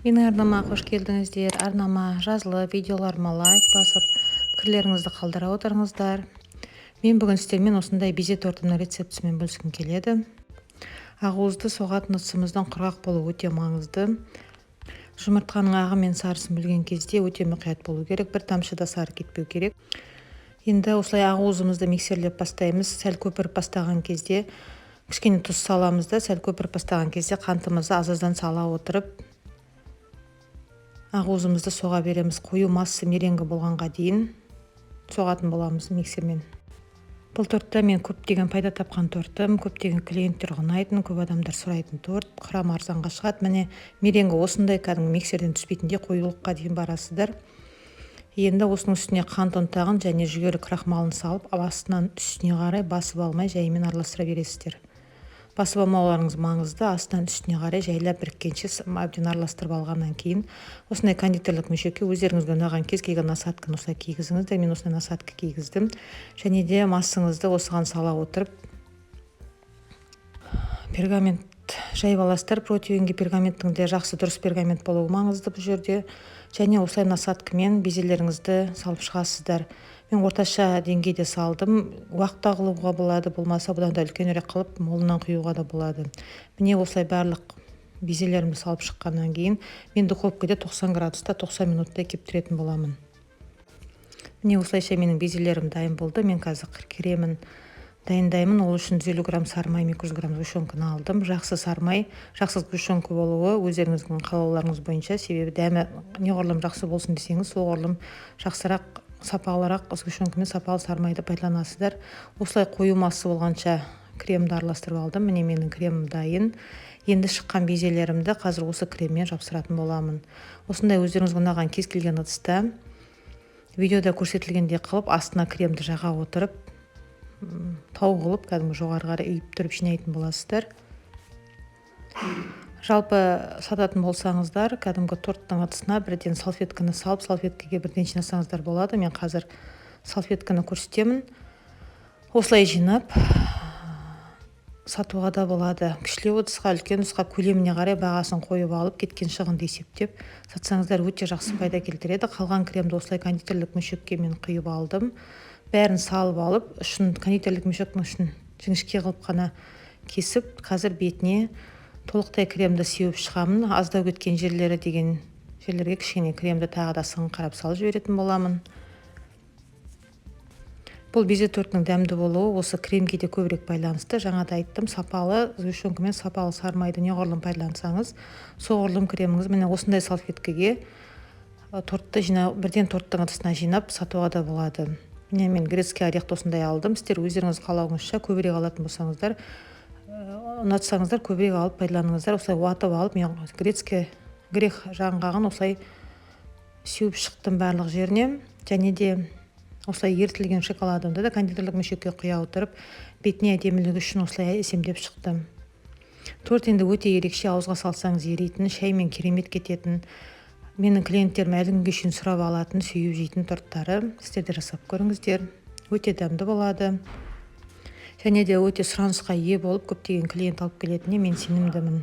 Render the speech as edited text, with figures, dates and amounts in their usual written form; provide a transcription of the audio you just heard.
Менің арнама қош келдіңіздер. Арнама жазылып, видеоларыма лайк басып, пікірлеріңізді қалдыра отырыңыздар. Мен бүгін сіздермен осындай безе тортының рецептісімен бөліскім келеді. Ақуызды соғатын ыдысымыздың құрғақ болуы өте маңызды. Жұмыртқаның ағы мен сарысын білген кезде өте мұқият болу керек. Bir тамшы да сары кетпеу керек. Енді осылай ақуызымызды миксерлеп бастаймыз. Сәл көпіріп бастаған кезде кішкене тұз саламыз да, сәл көпіріп бастаған кезде қантымызды аз-аздан сала отырып ақуызымызды соға береміз. Қою массасы меренгі болғанға дейін соғатын боламыз миксермен. Бұл тортта мен көптеген пайда тапқан тортым, көптеген клиенттер ұнайтын, көп адамдар сұрайтын торт, құрамы арзанға шығады. Міне меренгі осындай кәдімгі миксерден түспейтіндей қоюлыққа дейін барасыздар. Енді осының үстіне қант ұнтағын және жүгері крахмалын салып, астынан үстіне қарай басып алмай жайымен араластыра бересіздер. Басып алмауларыңыз маңызды. Астынан үстіне қарай жайлап біріккенше әбден араластырып алғаннан кейін осындай кондитерлік мешекке өздеріңізге ұнаған кез келген насадканы осылай кигізіңіздер. Мен осындай насадка кигіздім. Және де массаңызды осыған сала отырып пергамент жайып аласыздар. Протеинге пергаменттің де жақсы дұрыс пергамент болуы маңызды бұл жерде. Және осылай насадкамен безелеріңізді салып шығасыздар. Мен орташа деңгейде салдым. Уақытта қылуға болады, болмаса бұдан да үлкенірек қылып молынан құюға да болады. Міне осылай барлық безелерімді салып шыққаннан кейін мен духовкада 90 градуста 90 минутта кептіретін боламын. Міне осылайша менің безелерім дайын болды. Мен қазір кремін дайындаймын. Ол үшін 150 грамм сармай, 200 грамм сгущенканы алдым. Жақсы сармай, жақсы сгущенка болуы өздеріңіздің қалауларыңыз бойынша, себебі дәмі неғұрлым жақсы болсын десеңіз, соғұрлым жақсырақ сапалырақ сгущенкамен сапалы сармайды пайдаланасыздар. Осылай қою массы болғанша кремді араластырып алдым. Міне менің кремім дайын. Енді шыққан безелерімді қазір осы креммен жапсыратын боламын. Осындай өздеріңізге ұнаған кез келген ыдыста видеода көрсетілгендей қылып астына кремді жаға отырып тау қылып кәдімгі жоғары қарай үйіп тұрып жинайтын боласыздар. Жалпы сататын болсаңыздар, кәдімгі торттың ыдысына бірден салфетканы салып, салфеткаға бірден жинасаңыздар болады. Мен қазір салфетканы көрсетемін. Осылай жинап сатуға да болады. Кішілеу ыдысқа, үлкен ыдысқа көлеміне қарай бағасын қойып алып, кеткен шығынды есептеп сатсаңыздар өте жақсы пайда келтіреді. Қалған кремді осылай кондитерлік мешекке мен құйып алдым. Бәрін салып алып, кондитерлік мешектің үшін жіңішке қылып қана кесіп, қазір бетіне толықтай кремді сеуіп шығамын. Аздау кеткен жерлері деген жерлерге кішкене кремді тағы да сыңқырап салып жіберетін боламын. Бұл безе торттың дәмді болуы осы кремге де көбірек байланысты. Жаңа да айттым, сапалы сгущенкамен сапалы сармайды неғұрлым пайдалансаңыз, соғұрлым креміңіз. Міне осындай салфеткаге тортты бірден торттың ыдысына жинап сатуға да болады. Міне мен грецкий орехты осындай алдым. Сіздер өздеріңіз қалауыңызша көбірек алатын болсаңыздар, ұнатсаңыздар көбірек алып пайдаланыңыздар. Осылай уатып алып, мен грецкий грех жаңғағын осылай сеуіп шықтым барлық жеріне. Және де осылай ерітілген шоколадымды да кондитерлік мешекке құя отырып, бетіне әдемілігі үшін осылай есемдеп шықтым. Торт енді өте ерекше, ауызға салсаңыз еритін, шаймен керемет кететін, менің клиенттерім әлі күнге шейін сұрап алатын, сүйіп жейтін торттары. Сіздер де жасап көріңіздер. Өте дәмді болады. Және де өте сұранысқа ие болып көптеген клиент алып келетініне мен сенімдімін.